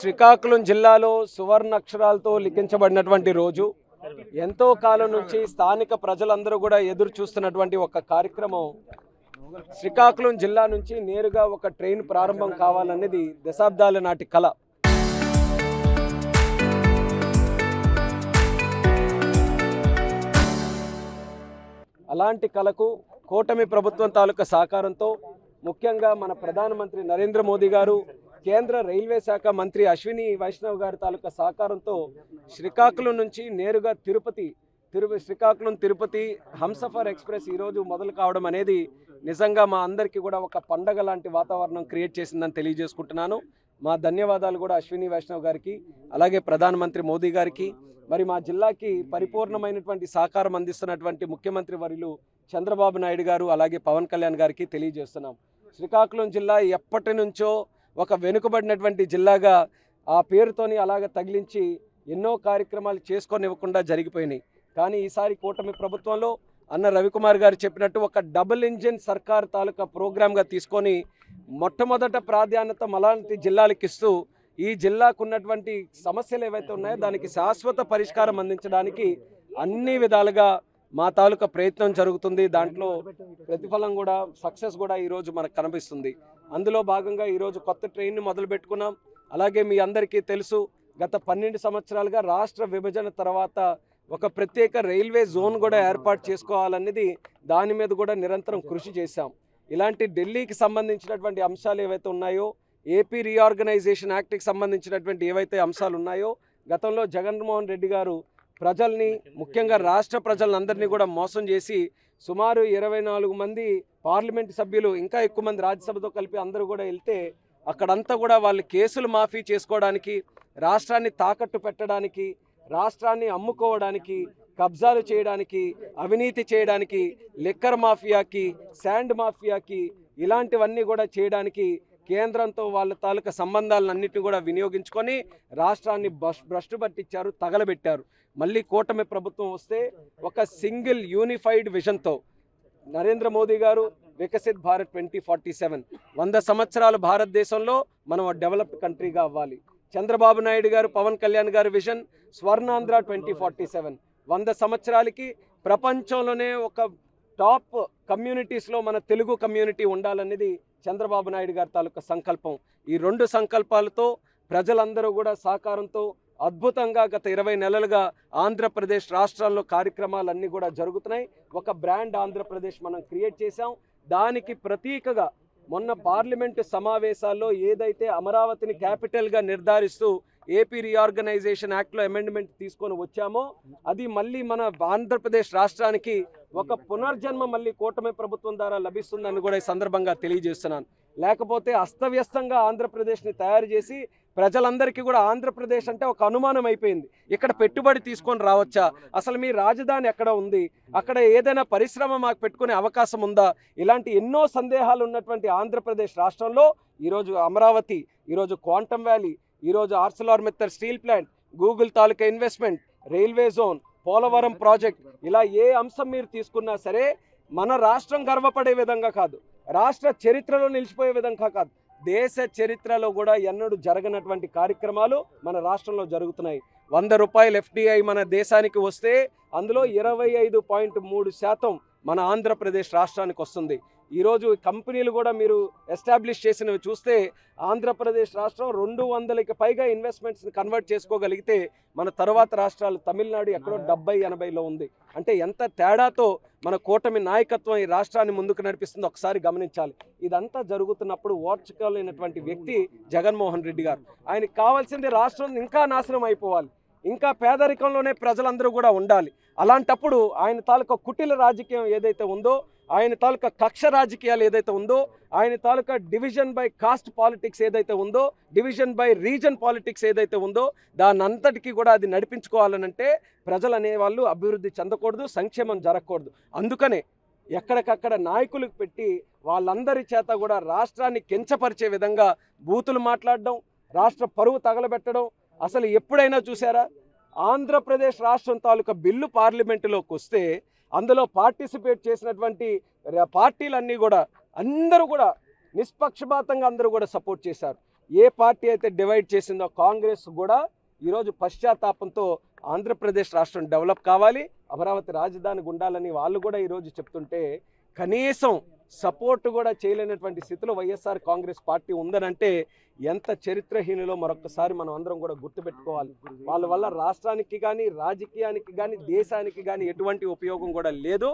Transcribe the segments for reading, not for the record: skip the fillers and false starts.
శ్రీకాకుళం జిల్లాలో సువర్ణ అక్షరాలతో లిఖించబడినటువంటి రోజు. ఎంతో కాలం నుంచి స్థానిక ప్రజలందరూ కూడా ఎదురు చూస్తున్నటువంటి ఒక కార్యక్రమం. శ్రీకాకుళం జిల్లా నుంచి నేరుగా ఒక ట్రైన్ ప్రారంభం కావాలనేది దశాబ్దాల నాటి కళ. అలాంటి కళకు కూటమి ప్రభుత్వం తాలూకా సహకారంతో, ముఖ్యంగా మన ప్రధానమంత్రి నరేంద్ర మోదీ గారు, కేంద్ర రైల్వే శాఖ మంత్రి అశ్విని వైష్ణవ్ గారి తాలూకా సహకారంతో శ్రీకాకుళం నుంచి నేరుగా శ్రీకాకుళం తిరుపతి హంసఫర్ ఎక్స్ప్రెస్ ఈరోజు మొదలు కావడం అనేది నిజంగా మా అందరికీ కూడా ఒక పండగ లాంటి వాతావరణం క్రియేట్ చేసిందని తెలియజేసుకుంటున్నాను. మా ధన్యవాదాలు కూడా అశ్విని వైష్ణవ్ గారికి, అలాగే ప్రధానమంత్రి మోదీ గారికి, మరి మా జిల్లాకి పరిపూర్ణమైనటువంటి సహకారం అందిస్తున్నటువంటి ముఖ్యమంత్రి వర్యులు చంద్రబాబు నాయుడు గారు, అలాగే పవన్ కళ్యాణ్ గారికి తెలియజేస్తున్నాం. శ్రీకాకుళం జిల్లా ఎప్పటి నుంచో ఒక వెనుకబడినటువంటి జిల్లాగా ఆ పేరుతోని అలాగ తగిలించి ఎన్నో కార్యక్రమాలు చేసుకొనివ్వకుండా జరిగిపోయినాయి. కానీ ఈసారి కూటమి ప్రభుత్వంలో అన్న రవికుమార్ గారు చెప్పినట్టు ఒక డబుల్ ఇంజిన్ సర్కార్ తాలూకా ప్రోగ్రామ్గా తీసుకొని మొట్టమొదట ప్రాధాన్యత అలాంటి జిల్లాలకు ఇస్తూ ఈ జిల్లాకు ఉన్నటువంటి సమస్యలు ఏవైతే ఉన్నాయో దానికి శాశ్వత పరిష్కారం అందించడానికి అన్ని విధాలుగా మా తాలూకా ప్రయత్నం జరుగుతుంది. దాంట్లో ప్రతిఫలం కూడా, సక్సెస్ కూడా ఈరోజు మనకు కనిపిస్తుంది. అందులో భాగంగా ఈరోజు కొత్త ట్రైన్ని మొదలు పెట్టుకున్నాం. అలాగే మీ అందరికీ తెలుసు, గత 12 సంవత్సరాలుగా రాష్ట్ర విభజన తర్వాత ఒక ప్రత్యేక రైల్వే జోన్ కూడా ఏర్పాటు చేసుకోవాలనేది దాని మీద కూడా నిరంతరం కృషి చేశాం. ఇలాంటి ఢిల్లీకి సంబంధించినటువంటి అంశాలు ఏవైతే ఉన్నాయో, ఏపీ రీఆర్గనైజేషన్ యాక్ట్కి సంబంధించినటువంటి ఏవైతే అంశాలు ఉన్నాయో, గతంలో జగన్మోహన్ రెడ్డి గారు ప్రజల్ని, ముఖ్యంగా రాష్ట్ర ప్రజలందరినీ కూడా మోసం చేసి సుమారు 24 మంది పార్లమెంటు సభ్యులు, ఇంకా ఎక్కువ మంది రాజ్యసభతో కలిపి అందరూ కూడా వెళ్తే అక్కడంతా కూడా వాళ్ళు కేసులు మాఫీ చేసుకోవడానికి, రాష్ట్రాన్ని తాకట్టు పెట్టడానికి, రాష్ట్రాన్ని అమ్ముకోవడానికి, కబ్జాలు చేయడానికి, అవినీతి చేయడానికి, లిక్కర్ మాఫియాకి, శాండ్ మాఫియాకి, ఇలాంటివన్నీ కూడా చేయడానికి కేంద్రంతో వాళ్ళ తాలూకా సంబంధాలన్నింటినీ కూడా వినియోగించుకొని రాష్ట్రాన్ని భ్రష్టు పట్టించారు, తగలబెట్టారు. మళ్ళీ కూటమి ప్రభుత్వం వస్తే ఒక సింగిల్ యూనిఫైడ్ విజన్తో నరేంద్ర మోదీ గారు వికసిత్ భారత్ 2047, 100 సంవత్సరాల భారతదేశంలో మనం డెవలప్డ్ కంట్రీగా అవ్వాలి. చంద్రబాబు నాయుడు గారు, పవన్ కళ్యాణ్ గారి విజన్ స్వర్ణాంధ్ర 2047, 100 సంవత్సరాలకి ప్రపంచంలోనే ఒక టాప్ కమ్యూనిటీస్లో మన తెలుగు కమ్యూనిటీ ఉండాలనేది చంద్రబాబు నాయుడు గారి తాలూకా సంకల్పం. ఈ 2 సంకల్పాలతో ప్రజలందరూ కూడా సహకారంతో అద్భుతంగా గత 20 నెలలుగా ఆంధ్రప్రదేశ్ రాష్ట్రాల్లో కార్యక్రమాలన్నీ కూడా జరుగుతున్నాయి. ఒక బ్రాండ్ ఆంధ్రప్రదేశ్ మనం క్రియేట్ చేశాం. దానికి ప్రతీకగా మొన్న పార్లమెంటు సమావేశాల్లో ఏదైతే అమరావతిని క్యాపిటల్గా నిర్ధారిస్తూ ఏపీ రీఆర్గనైజేషన్ యాక్ట్లో అమెండ్మెంట్ తీసుకొని వచ్చామో అది మళ్ళీ మన ఆంధ్రప్రదేశ్ రాష్ట్రానికి ఒక పునర్జన్మ మళ్ళీ కూటమి ప్రభుత్వం ద్వారా లభిస్తుందని కూడా ఈ సందర్భంగా తెలియజేస్తున్నాను. లేకపోతే అస్తవ్యస్తంగా ఆంధ్రప్రదేశ్ని తయారు చేసి ప్రజలందరికీ కూడా ఆంధ్రప్రదేశ్ అంటే ఒక అనుమానం అయిపోయింది. ఇక్కడ పెట్టుబడి తీసుకొని రావచ్చా, అసలు మీ రాజధాని ఎక్కడ ఉంది, అక్కడ ఏదైనా పరిశ్రమ మాకు పెట్టుకునే అవకాశం ఉందా, ఇలాంటి ఎన్నో సందేహాలు ఉన్నటువంటి ఆంధ్రప్రదేశ్ రాష్ట్రంలో ఈరోజు అమరావతి, ఈరోజు క్వాంటమ్ వ్యాలీ, ఈరోజు ఆర్సెలర్మిత్తర్ స్టీల్ ప్లాంట్, గూగుల్ తాలూకా investment, railway zone, Polavaram project, ఇలా ఏ అంశం మీరు తీసుకున్నా సరే మన రాష్ట్రం గర్వపడే విధంగా కాదు, రాష్ట్ర చరిత్రలో నిలిచిపోయే విధంగా కాదు, దేశ చరిత్రలో కూడా ఎన్నడూ జరగనటువంటి కార్యక్రమాలు మన రాష్ట్రంలో జరుగుతున్నాయి. 100 రూపాయలు ఎఫ్డిఐ మన దేశానికి వస్తే అందులో 25.3% మన ఆంధ్రప్రదేశ్ రాష్ట్రానికి వస్తుంది. ఈరోజు కంపెనీలు కూడా మీరు ఎస్టాబ్లిష్ చేసినవి చూస్తే ఆంధ్రప్రదేశ్ రాష్ట్రం 200కి పైగా ఇన్వెస్ట్మెంట్స్ని కన్వర్ట్ చేసుకోగలిగితే మన తర్వాత రాష్ట్రాలు తమిళనాడు ఎక్కడో 70-80లో ఉంది. అంటే ఎంత తేడాతో మన కూటమి నాయకత్వం ఈ రాష్ట్రాన్ని ముందుకు నడిపిస్తుందో ఒకసారి గమనించాలి. ఇదంతా జరుగుతున్నప్పుడు ఓర్చుకోలేనటువంటి వ్యక్తి జగన్మోహన్ రెడ్డి గారు. ఆయనకు కావాల్సింది రాష్ట్రం ఇంకా నాశనం అయిపోవాలి, ఇంకా పేదరికంలోనే ప్రజలందరూ కూడా ఉండాలి. అలాంటప్పుడు ఆయన తాలూకా కుటిల రాజకీయం ఏదైతే ఉందో, ఆయన తాలూకా కక్ష రాజకీయాలు ఏదైతే ఉందో, ఆయన తాలూకా డివిజన్ బై కాస్ట్ పాలిటిక్స్ ఏదైతే ఉందో, డివిజన్ బై రీజన్ పాలిటిక్స్ ఏదైతే ఉందో, దాని అంతటికీ కూడా అది నడిపించుకోవాలనంటే ప్రజలు అనేవాళ్ళు అభివృద్ధి చెందకూడదు, సంక్షేమం జరగకూడదు. అందుకనే ఎక్కడికక్కడ నాయకులకు పెట్టి వాళ్ళందరి చేత కూడా రాష్ట్రాన్ని కించపరిచే విధంగా బూతులు మాట్లాడడం, రాష్ట్ర పరువు తగలబెట్టడం. అసలు ఎప్పుడైనా చూసారా? ఆంధ్రప్రదేశ్ రాష్ట్రం తాలూకా బిల్లు పార్లమెంటులోకి వస్తే అందులో పార్టిసిపేట్ చేసినటువంటి పార్టీలన్నీ కూడా అందరూ కూడా నిష్పక్షపాతంగా అందరూ కూడా సపోర్ట్ చేశారు. ఏ పార్టీ అయితే డివైడ్ చేసిందో కాంగ్రెస్ కూడా ఈరోజు పశ్చాత్తాపంతో ఆంధ్రప్రదేశ్ రాష్ట్రం డెవలప్ కావాలి, అమరావతి రాజధాని ఉండాలని వాళ్ళు కూడా ఈరోజు చెప్తుంటే కనీసం సపోర్ట్ కూడా చేయలేనటువంటి స్థితిలో వైఎస్ఆర్ కాంగ్రెస్ పార్టీ ఉందనంటే ఎంత చరిత్రహీనులో మరొకసారి మనం అందరం కూడా గుర్తుపెట్టుకోవాలి. వాళ్ళ వల్ల రాష్ట్రానికి కానీ రాజకీయానికి కానీ దేశానికి కానీ ఎటువంటి ఉపయోగం కూడా లేదు.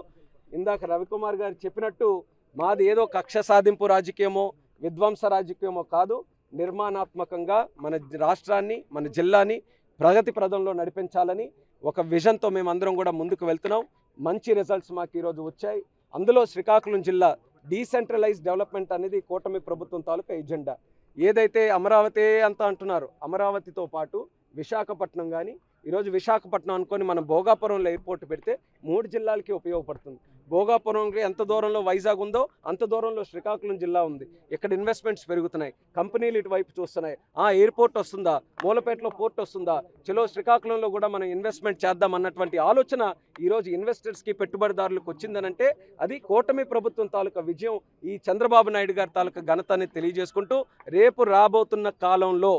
ఇందాక రవికుమార్ గారు చెప్పినట్టు మాది ఏదో కక్ష సాధింపు రాజకీయమో విధ్వంస రాజకీయమో కాదు, నిర్మాణాత్మకంగా మన రాష్ట్రాన్ని మన జిల్లాని ప్రగతి ప్రదంలో నడిపించాలని ఒక విజన్తో మేమందరం కూడా ముందుకు వెళ్తున్నాం. మంచి రిజల్ట్స్ మాకు ఈరోజు వచ్చాయి. అందులో శ్రీకాకుళం జిల్లా డీసెంట్రలైజ్ డెవలప్మెంట్ అనేది కూటమి ప్రభుత్వం తాలూకా ఎజెండా. ఏదైతే అమరావతి అంతా అంటున్నారు, అమరావతితో పాటు విశాఖపట్నం కానీ ఈరోజు విశాఖపట్నం అనుకొని మనం భోగాపురంలో ఎయిర్పోర్ట్ పెడితే 3 జిల్లాలకి ఉపయోగపడుతుంది. భోగాపురంకి ఎంత దూరంలో వైజాగ్ ఉందో అంత దూరంలో శ్రీకాకుళం జిల్లా ఉంది. ఇక్కడ ఇన్వెస్ట్మెంట్స్ పెరుగుతున్నాయి, కంపెనీలు ఇటువైపు చూస్తున్నాయి. ఎయిర్పోర్ట్ వస్తుందా, మూలపేటలో పోర్ట్ వస్తుందా, చలో శ్రీకాకుళంలో కూడా మనం ఇన్వెస్ట్మెంట్ చేద్దాం అన్నటువంటి ఆలోచన ఈరోజు ఇన్వెస్టర్స్కి పెట్టుబడిదారులకు వచ్చిందనంటే అది కూటమి ప్రభుత్వం తాలూకా విజయం, ఈ చంద్రబాబు నాయుడు గారి తాలూకా ఘనతని తెలియజేసుకుంటూ రేపు రాబోతున్న కాలంలో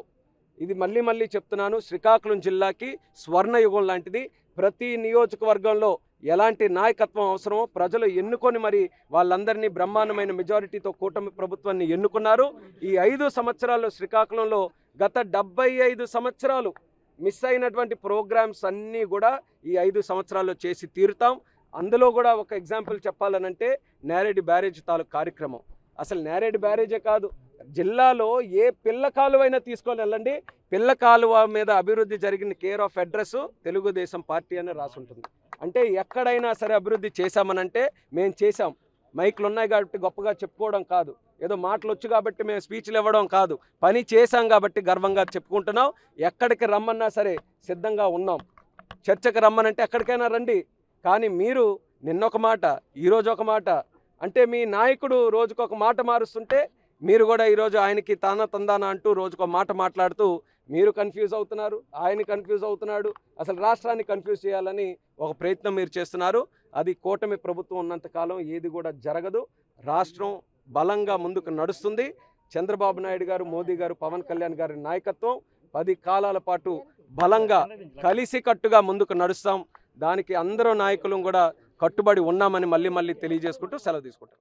ఇది మళ్ళీ చెప్తున్నాను, శ్రీకాకుళం జిల్లాకి స్వర్ణయుగం లాంటిది. ప్రతి నియోజకవర్గంలో ఎలాంటి నాయకత్వం అవసరమో ప్రజలు ఎన్నుకొని మరి వాళ్ళందరినీ బ్రహ్మాండమైన మెజారిటీతో కూటమి ప్రభుత్వాన్ని ఎన్నుకున్నారు. ఈ 5 సంవత్సరాల్లో శ్రీకాకుళంలో గత 75 సంవత్సరాలు మిస్ అయినటువంటి ప్రోగ్రామ్స్ అన్నీ కూడా ఈ 5 సంవత్సరాల్లో చేసి తీరుతాం. అందులో కూడా ఒక ఎగ్జాంపుల్ చెప్పాలనంటే నేరేడి బ్యారేజ్ తాలూకు కార్యక్రమం. అసలు నేరేడి బ్యారేజే కాదు, జిల్లాలో ఏ పిల్ల కాలువైనా తీసుకొని వెళ్ళండి, పిల్ల కాలువ మీద అభివృద్ధి జరిగిన care of address Telugu Desam party అని రాసి ఉంటుంది. అంటే ఎక్కడైనా సరే అభివృద్ధి చేశామనంటే మేము చేశాం. మైకులు ఉన్నాయి కాబట్టి గొప్పగా చెప్పుకోవడం కాదు, ఏదో మాటలు వచ్చు కాబట్టి మేము స్పీచ్లు ఇవ్వడం కాదు, పని చేశాం కాబట్టి గర్వంగా చెప్పుకుంటున్నాం. ఎక్కడికి రమ్మన్నా సరే సిద్ధంగా ఉన్నాం. చర్చకు రమ్మనంటే ఎక్కడికైనా రండి. కానీ మీరు నిన్నొక మాట ఈరోజు ఒక మాట అంటే మీ నాయకుడు రోజుకొక మాట మారుస్తుంటే మీరు కూడా ఈరోజు ఆయనకి తానా తందానా అంటూ రోజుకో మాట మాట్లాడుతూ మీరు కన్ఫ్యూజ్ అవుతున్నారు, ఆయన కన్ఫ్యూజ్ అవుతున్నాడు, అసలు రాష్ట్రాన్ని కన్ఫ్యూజ్ చేయాలని ఒక ప్రయత్నం మీరు చేస్తున్నారు. అది కూటమి ప్రభుత్వం ఉన్నంతకాలం ఏది కూడా జరగదు. రాష్ట్రం బలంగా ముందుకు నడుస్తుంది. చంద్రబాబు నాయుడు గారు, మోదీ గారు, పవన్ కళ్యాణ్ గారి నాయకత్వం 10 కాలాల పాటు బలంగా కలిసికట్టుగా ముందుకు నడుస్తాం. దానికి అందరూ నాయకులు కూడా కట్టుబడి ఉన్నామని మళ్ళీ తెలియజేసుకుంటూ సెలవు తీసుకుంటాం.